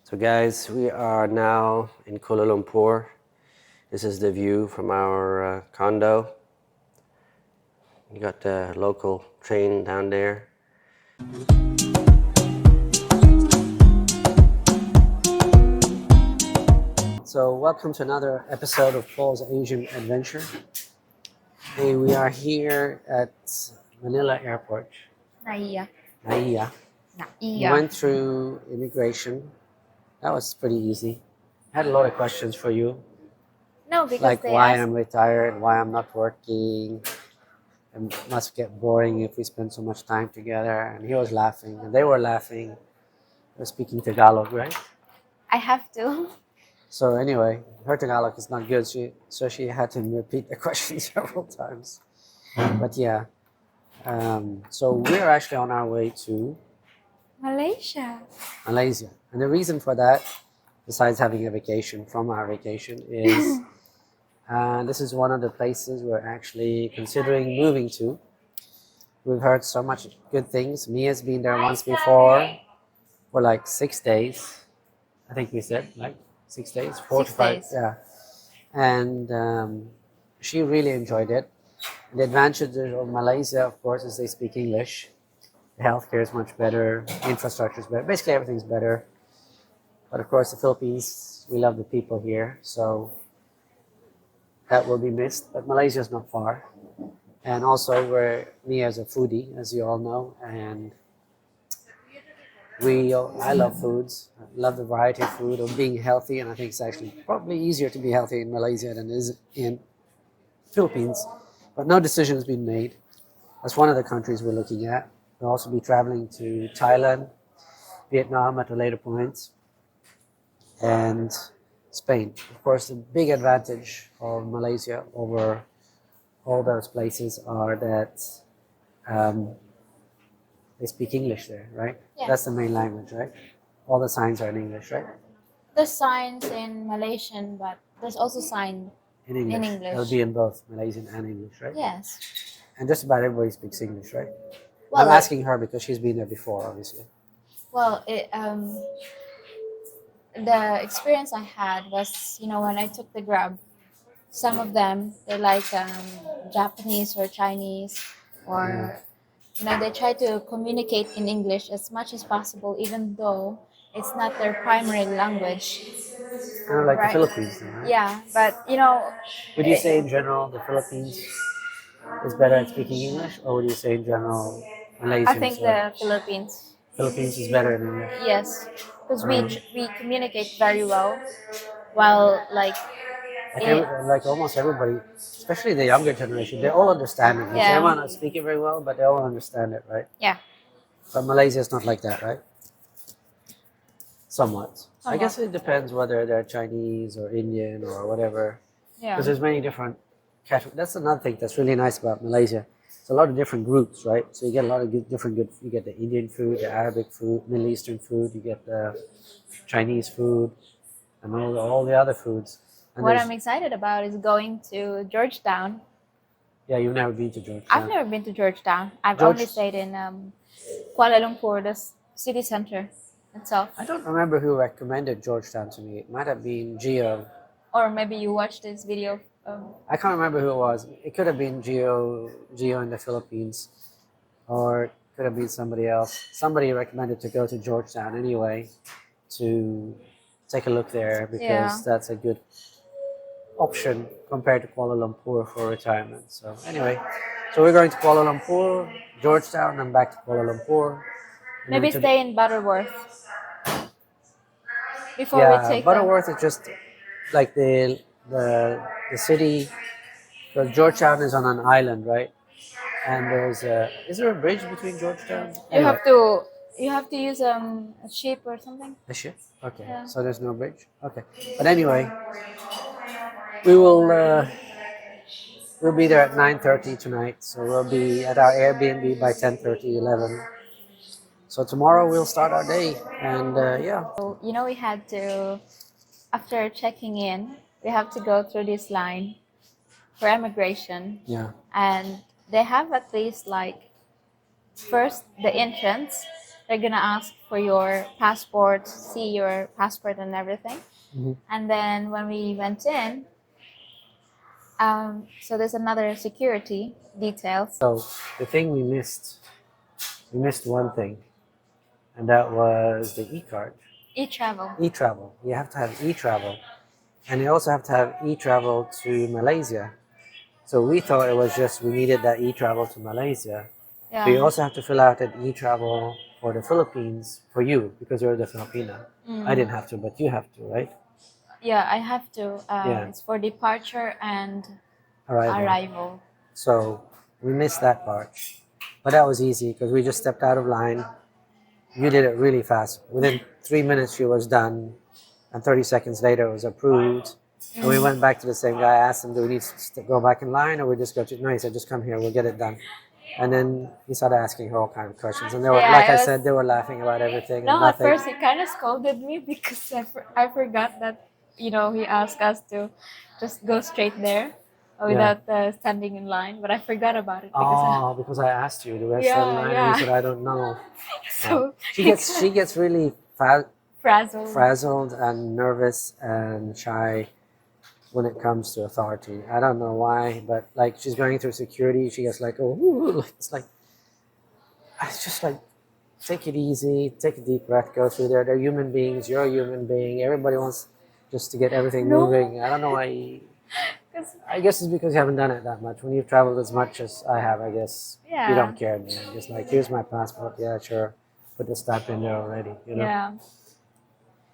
So guys, we are now in Kuala Lumpur. This is the view from our condo. You got the local train down there. So welcome to another episode of Paul's Asian Adventure. Hey, we are here at Manila Airport. Naiya. Naiya. We Naiya. went through immigration. That was pretty easy. I had a lot of questions for you, No, because like they why asked. I'm retired, why I'm not working. It must get boring if we spend so much time together. And he was laughing, and they were laughing. They were speaking Tagalog, right? I have to. So anyway, her Tagalog is not good. So she had to repeat the question several times. But yeah, so we're actually on our way to Malaysia. Malaysia, and the reason for that, besides having a vacation from our vacation, is this is one of the places we're actually considering moving to. We've heard so much good things. Mia's been there once before for like 6 days. I think we said like 6 days, 4 to 5. 6 days. Yeah, and she really enjoyed it. The advantage of Malaysia, of course, is they speak English. The healthcare is much better, infrastructure is better, basically everything's better. But of course, the Philippines, we love the people here, so that will be missed. But Malaysia is not far, and also me as a foodie, as you all know, and I love foods. I love the variety of food, of being healthy, and I think it's actually probably easier to be healthy in Malaysia than it is in Philippines. But no decision has been made. That's one of the countries we're looking at. We'll also be traveling to Thailand, Vietnam at a later point, and Spain. Of course, the big advantage of Malaysia over all those places are that they speak English there, right? Yeah. That's the main language, right? All the signs are in English, right? There's signs in Malaysian, but there's also sign. In English. In English. It'll be in both Malaysian and English, right? Yes. And just about everybody speaks English, right? Well, I'm asking her because she's been there before, obviously. Well, the experience I had was, when I took the Grab, some of them they like Japanese or Chinese, or they try to communicate in English as much as possible, even though it's not their primary language. Kind of like Right. the Philippines, then, right? Yeah, but Would you say in general the Philippines is better at speaking English, or would you say in general Malaysia I think the Philippines. Philippines is better in English? Yes, because we communicate very well, while Like almost everybody, especially the younger generation, they all understand English. Yeah. They might not speak it very well, but they all understand it, right? yeah, But Malaysia is not like that, right? Somewhat. I Somewhat. guess it depends whether they're Chinese or Indian or whatever. yeah, Because there's many different categories. That's another thing that's really nice about Malaysia. It's a lot of different groups, right? So you get a lot of different good. You get the Indian food, the Arabic food, Middle Eastern food. You get the Chinese food, and all the other foods. And what there's- I'm excited about is going to Georgetown. yeah, you've never been to Georgia. I've never been to Georgetown. I've George- only stayed in Kuala Lumpur, the city center itself. I don't remember who recommended Georgetown to me. It might have been Gio. Or maybe you watched this video. I can't remember who it was. It could have been Gio in the Philippines, or it could have been somebody else. Somebody recommended to go to Georgetown anyway to take a look there because Yeah. that's a good option compared to Kuala Lumpur for retirement. So anyway, so we're going to Kuala Lumpur, Georgetown, and back to Kuala Lumpur. And Maybe then to- stay in Butterworth before we yeah, take Butterworth is just like the city. Because Georgetown is on an island, right? And is there a bridge between Georgetown? You have to use a ship or something. A ship? Okay. Yeah. So there's no bridge. Okay. But anyway, we will we'll be there at 9:30 tonight. So we'll be at our Airbnb by 10:30, 11. So tomorrow we'll start our day, and yeah. So, we had to, after checking in, we have to go through this line for immigration, Yeah. and they have at least first the entrance, they're gonna ask for your passport, see your passport and everything. Mhm. And then when we went in, so there's another security details. So the thing we missed one thing, and that was the e-card, E-travel. e-travel. You have to have e-travel, and you also have to have e-travel to Malaysia. So we thought it was just we needed that e-travel to Malaysia. But you Yeah. also have to fill out an e-travel for the Philippines for you because you're the Filipina. I didn't have to, but you have to, right? Yeah, I have to. Yeah. It's for departure and Arrival. arrival. So we missed that part. But that was easy because we just stepped out of line. You did it really fast. Within 3 minutes, she was done. And 30 seconds later, it was approved. And we went back to the same guy. I asked him, do we need to go back in line or we just go to... No, he said, just come here. We'll get it done. And then he started asking her all kinds of questions. And they were, Yeah, like it I was- said, they were laughing about everything No, and at nothing. first he kind of scolded me because I forgot that, he asked us to just go straight there without standing in line. But I forgot about it because Because I asked you, do I Yeah, stand in line? And yeah. you said, I don't know. so She gets really frazzled. frazzled and nervous and shy when it comes to authority. I don't know why, but like she's going through security, she gets like, oh, it's just like, take it easy, take a deep breath, go through there. They're human beings. You're a human being. Everybody wants just to get everything No. moving. I don't know why. 'Cause- I guess it's because you haven't done it that much. When you've traveled as much as I have, I guess Yeah. you don't care, man. Just like, here's my passport. Yeah, sure. Put the stamp in there already. You know. Yeah,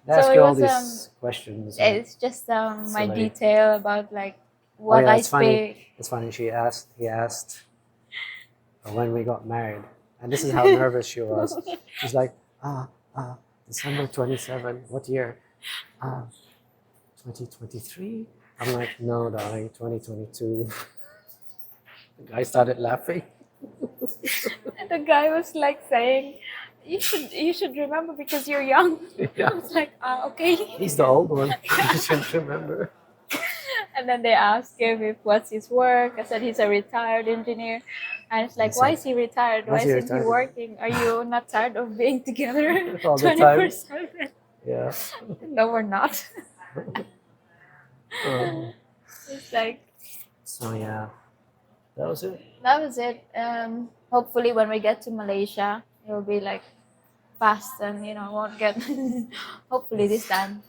They ask So you it all was, these questions. and- it's just my Silly. detail about like what yeah, I it's funny. speak. It's funny. He asked when we got married, and this is how nervous she was. She's like, December 27. What year? 2023. I'm like, no, darling, 2022. The guy started laughing. And the guy was like saying, you should remember because you're young. I Yeah, was like, okay. he's the old one. You should remember. And then they asked him if what's his work. I said he's a retired engineer. And it's like, I why said, is he retired? "Why Why is he isn't he retired?" working? Are you not tired of being together All the time. 24/7? Yeah. No, we're not. Um, It's like so yeah, that was it. that was it. Hopefully, when we get to Malaysia, it'll be like fast and won't get. Hopefully, this time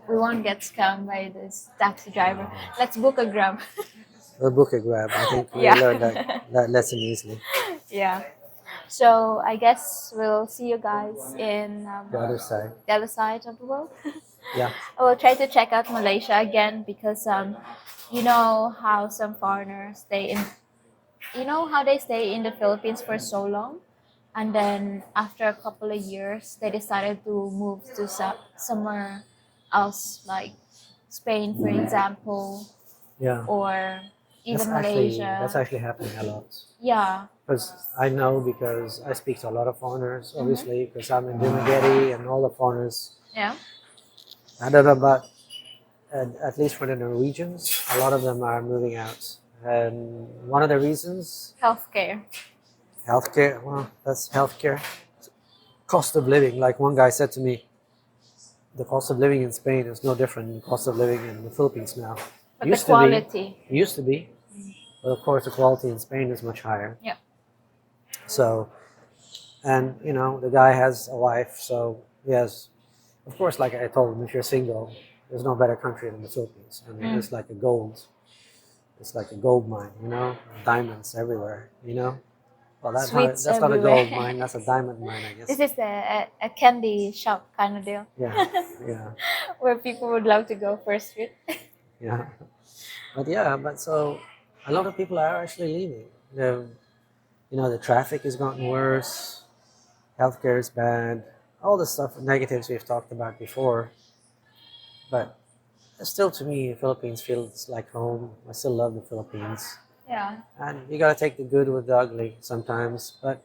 we won't get scammed by this taxi driver. Let's book a Grab. We'll book a Grab. I think we Yeah. learned that lesson easily. Yeah. So I guess we'll see you guys in The other side. the other side of the world. Yeah. I will try to check out Malaysia again because you know how some foreigners stay in, how they stay in the Philippines for so long, and then after a couple of years they decided to move to somewhere else like Spain, for example, Yeah. or even That's Malaysia. actually happening a lot. Yeah. Because I know because I speak to a lot of foreigners, Mm-hmm. obviously, because I'm in Dumaguete and all the foreigners. Yeah. I don't know about, at least for the Norwegians, a lot of them are moving out. And one of the reasons, Healthcare. healthcare, well, that's healthcare. Cost of living, like one guy said to me, the cost of living in Spain is no different than the cost of living in the Philippines now. But the quality. Used to be. But of course, the quality in Spain is much higher. Yeah. So, and the guy has a wife, so he has, of course, like I told him, if you're single, there's no better country than the Philippines. I mean, it's like a gold mine, diamonds everywhere, Well, Sweets that's not a everywhere. gold mine, that's a diamond mine, I This guess. is a candy shop kind of deal Yeah, yeah, where people would love to go for a sweet. yeah. But so a lot of people are actually leaving. The traffic has gotten worse. Healthcare is bad. All the stuff, negatives we've talked about before. But still, to me, Philippines feels like home. I still love the Philippines. Yeah. And you gotta take the good with the ugly sometimes. But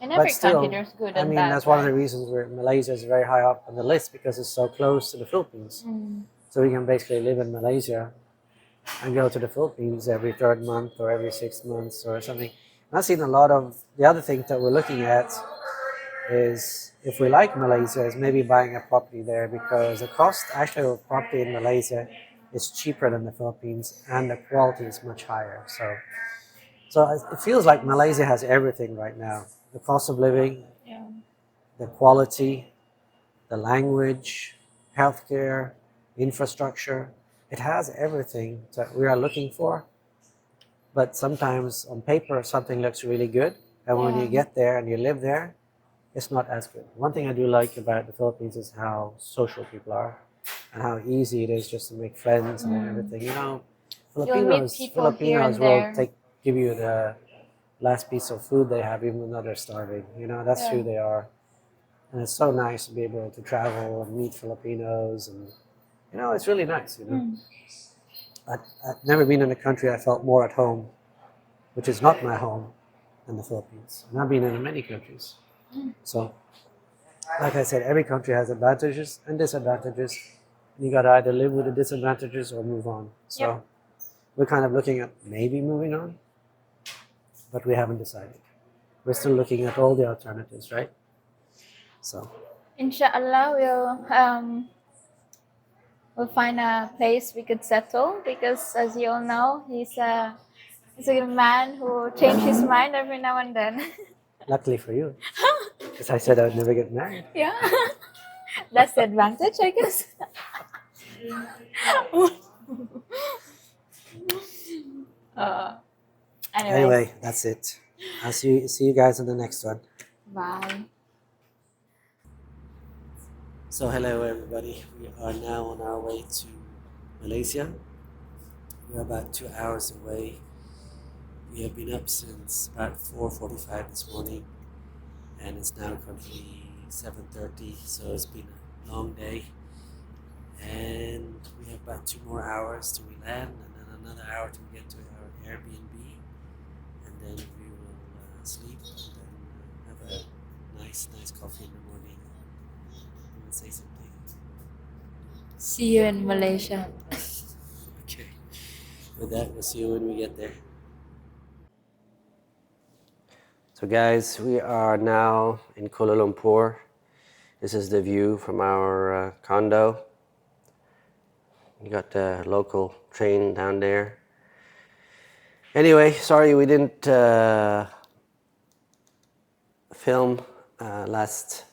In every still, country, there's good I and mean, bad. that's one of the right? reasons where Malaysia is very high up on the list because it's so close to the Philippines. Mm. So we can basically live in Malaysia and go to the Philippines every third month or every 6 months or something. And I've seen a lot of the other things that we're looking at is, if we like Malaysia, is maybe buying a property there, because the cost actually of property in Malaysia is cheaper than the Philippines and the quality is much higher. So it feels like Malaysia has everything right now: the cost of living, Yeah. the quality, the language, healthcare, infrastructure. It has everything that we are looking for. But sometimes on paper something looks really good, and when you Yeah. get there and you live there, it's not as good. One thing I do like about the Philippines is how social people are, and how easy it is just to make friends and everything. You know, You'll meet people here Filipinos and will there. give you the last piece of food they have, even though they're starving. You know, that's Yeah. who they are, and it's so nice to be able to travel and meet Filipinos, and you know, it's really nice. You know, Mm. I've never been in a country I felt more at home, which is not my home, than the Philippines. And I've been in many countries, so like I said, every country has advantages and disadvantages. You got to either live with the disadvantages or move on. So Yep. we're kind of looking at maybe moving on, but we haven't decided. We're still looking at all the alternatives, right? So Inshallah, we'll find a place we could settle, because, as you all know, he's a man who changes his mind every now and then. luckily for you, because I said I would never get married. Yeah, that's the advantage, I guess. uh, Anyway, that's it. I'll see you guys in the next one. bye. So hello everybody. We are now on our way to Malaysia. We're about 2 hours away. We have been up since about 4:45 this morning, and it's now currently 7:30. So it's been a long day, and we have about 2 more hours till we land, and then another hour till we get to our Airbnb, and then we will sleep, and then have a nice coffee in the morning. You want to say something? See you in Malaysia. Okay. With that, we'll see you when we get there. So guys, we are now in Kuala Lumpur. This is the view from our condo. You got the local train down there. Anyway, sorry we didn't film last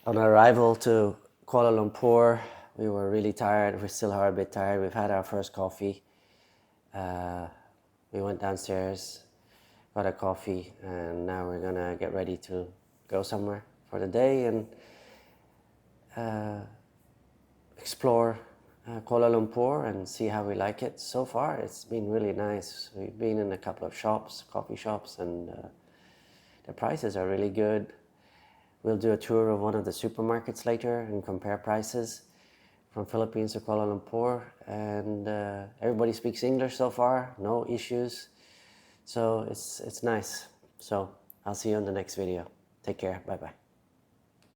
on our arrival to Kuala Lumpur. We were really tired. We still are a bit tired. We've had our first coffee. We went downstairs, got a coffee, and now we're gonna get ready to go somewhere for the day and explore Kuala Lumpur and see how we like it. So far, it's been really nice. We've been in a couple of shops, coffee shops, and the prices are really good. We'll do a tour of one of the supermarkets later and compare prices from Philippines to Kuala Lumpur. And everybody speaks English so far, no issues. So it's nice. So I'll see you in the next video. Take care. Bye-bye.